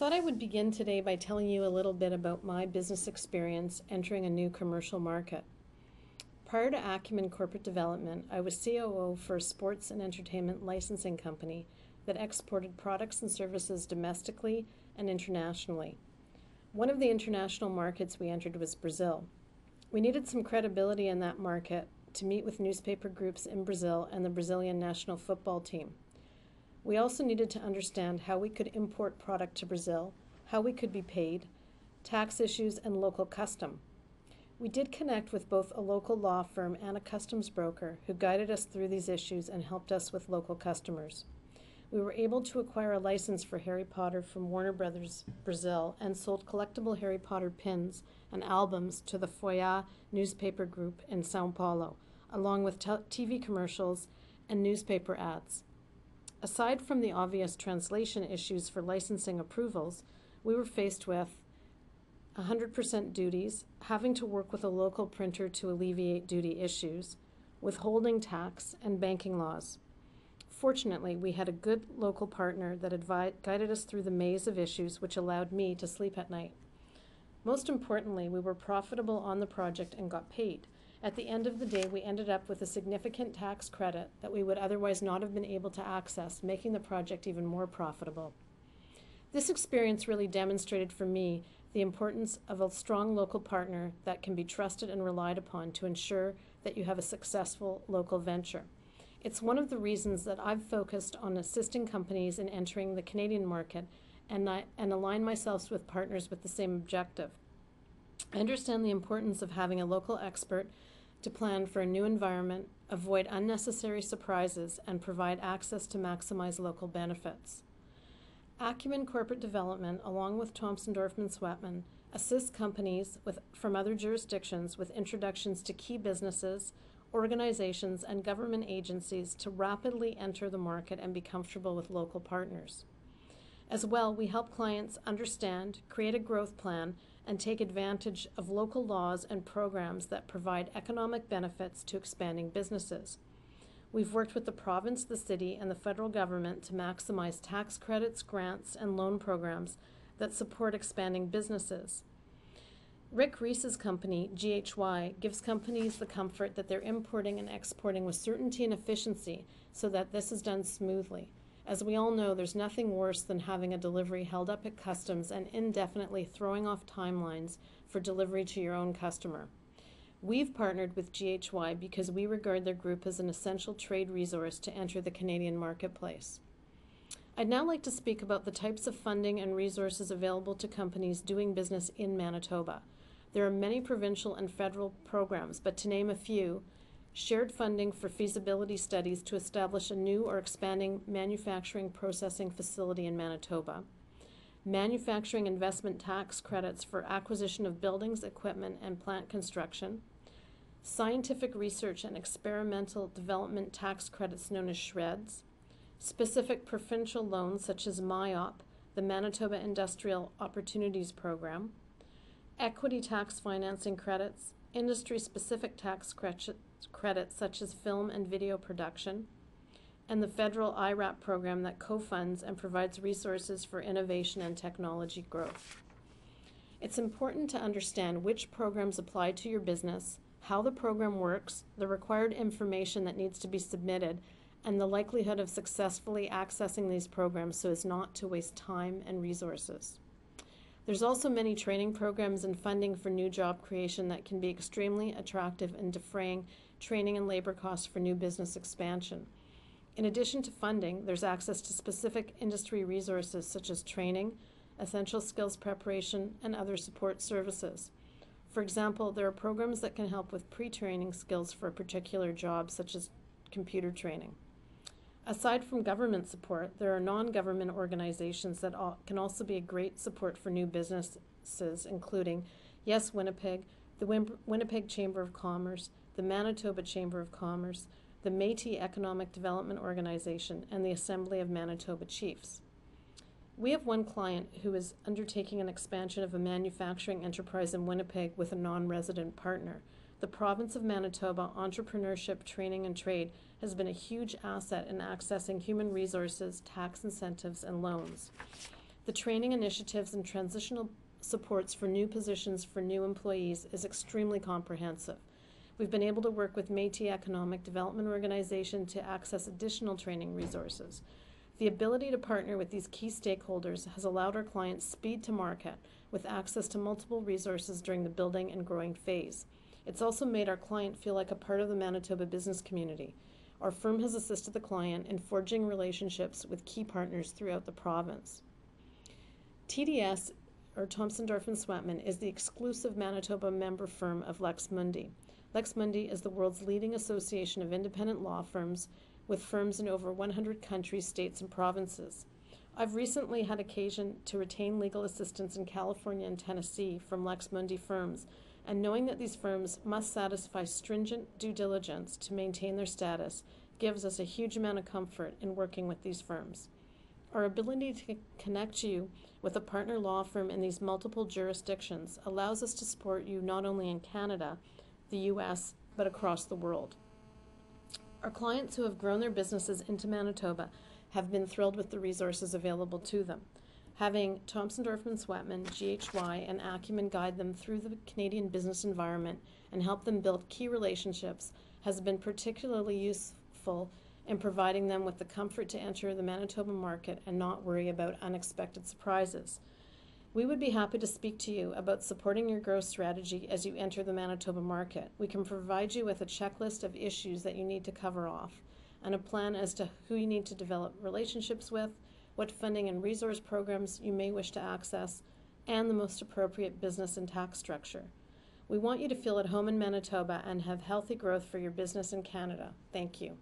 thought I would begin today by telling you a little bit about my business experience entering a new commercial market. Prior to Acumen Corporate Development, I was COO for a sports and entertainment licensing company that exported products and services domestically and internationally. One of the international markets we entered was Brazil. We needed some credibility in that market to meet with newspaper groups in Brazil and the Brazilian national football team. We also needed to understand how we could import product to Brazil, how we could be paid, tax issues, and local custom. We did connect with both a local law firm and a customs broker who guided us through these issues and helped us with local customers. We were able to acquire a license for Harry Potter from Warner Brothers Brazil and sold collectible Harry Potter pins and albums to the Folha newspaper group in São Paulo, along with TV commercials and newspaper ads. Aside from the obvious translation issues for licensing approvals, we were faced with 100% duties, having to work with a local printer to alleviate duty issues, withholding tax, and banking laws. Fortunately, we had a good local partner that guided us through the maze of issues, which allowed me to sleep at night. Most importantly, we were profitable on the project and got paid. At the end of the day, we ended up with a significant tax credit that we would otherwise not have been able to access, making the project even more profitable. This experience really demonstrated for me the importance of a strong local partner that can be trusted and relied upon to ensure that you have a successful local venture. It's one of the reasons that I've focused on assisting companies in entering the Canadian market and align myself with partners with the same objective. I understand the importance of having a local expert to plan for a new environment, avoid unnecessary surprises, and provide access to maximize local benefits. Acumen Corporate Development, along with Thompson Dorfman Swetman, assists companies from other jurisdictions with introductions to key businesses, organizations, and government agencies to rapidly enter the market and be comfortable with local partners. As well, we help clients understand, create a growth plan, and take advantage of local laws and programs that provide economic benefits to expanding businesses. We've worked with the province, the city, and the federal government to maximize tax credits, grants, and loan programs that support expanding businesses. Rick Reese's company, GHY, gives companies the comfort that they're importing and exporting with certainty and efficiency so that this is done smoothly. As we all know, there's nothing worse than having a delivery held up at customs and indefinitely throwing off timelines for delivery to your own customer. We've partnered with GHY because we regard their group as an essential trade resource to enter the Canadian marketplace. I'd now like to speak about the types of funding and resources available to companies doing business in Manitoba. There are many provincial and federal programs, but to name a few: shared funding for feasibility studies to establish a new or expanding manufacturing processing facility in Manitoba, manufacturing investment tax credits for acquisition of buildings, equipment, and plant construction, scientific research and experimental development tax credits known as SHREDs, specific provincial loans such as MIOP, the Manitoba Industrial Opportunities Program, equity tax financing credits, industry-specific tax credits such as film and video production, and the federal IRAP program that co-funds and provides resources for innovation and technology growth. It's important to understand which programs apply to your business, how the program works, the required information that needs to be submitted, and the likelihood of successfully accessing these programs so as not to waste time and resources. There's also many training programs and funding for new job creation that can be extremely attractive in defraying training and labor costs for new business expansion. In addition to funding, there's access to specific industry resources such as training, essential skills preparation, and other support services. For example, there are programs that can help with pre-training skills for a particular job, such as computer training. Aside from government support, there are non-government organizations that can also be a great support for new businesses, including Yes Winnipeg, the Winnipeg Chamber of Commerce, the Manitoba Chamber of Commerce, the Métis Economic Development Organization, and the Assembly of Manitoba Chiefs. We have one client who is undertaking an expansion of a manufacturing enterprise in Winnipeg with a non-resident partner. The province of Manitoba Entrepreneurship, Training and Trade has been a huge asset in accessing human resources, tax incentives, and loans. The training initiatives and transitional supports for new positions for new employees is extremely comprehensive. We've been able to work with Métis Economic Development Organization to access additional training resources. The ability to partner with these key stakeholders has allowed our clients speed to market with access to multiple resources during the building and growing phase. It's also made our client feel like a part of the Manitoba business community. Our firm has assisted the client in forging relationships with key partners throughout the province. TDS, or Thompson Dorfman Swetman, is the exclusive Manitoba member firm of Lex Mundi. Lex Mundi is the world's leading association of independent law firms with firms in over 100 countries, states, and provinces. I've recently had occasion to retain legal assistance in California and Tennessee from Lex Mundi firms, and knowing that these firms must satisfy stringent due diligence to maintain their status gives us a huge amount of comfort in working with these firms. Our ability to connect you with a partner law firm in these multiple jurisdictions allows us to support you not only in Canada, the US, but across the world. Our clients who have grown their businesses into Manitoba have been thrilled with the resources available to them. Having Thompson Dorfman Swetman, GHY, and Acumen guide them through the Canadian business environment and help them build key relationships has been particularly useful in providing them with the comfort to enter the Manitoba market and not worry about unexpected surprises. We would be happy to speak to you about supporting your growth strategy as you enter the Manitoba market. We can provide you with a checklist of issues that you need to cover off and a plan as to who you need to develop relationships with, what funding and resource programs you may wish to access, and the most appropriate business and tax structure. We want you to feel at home in Manitoba and have healthy growth for your business in Canada. Thank you.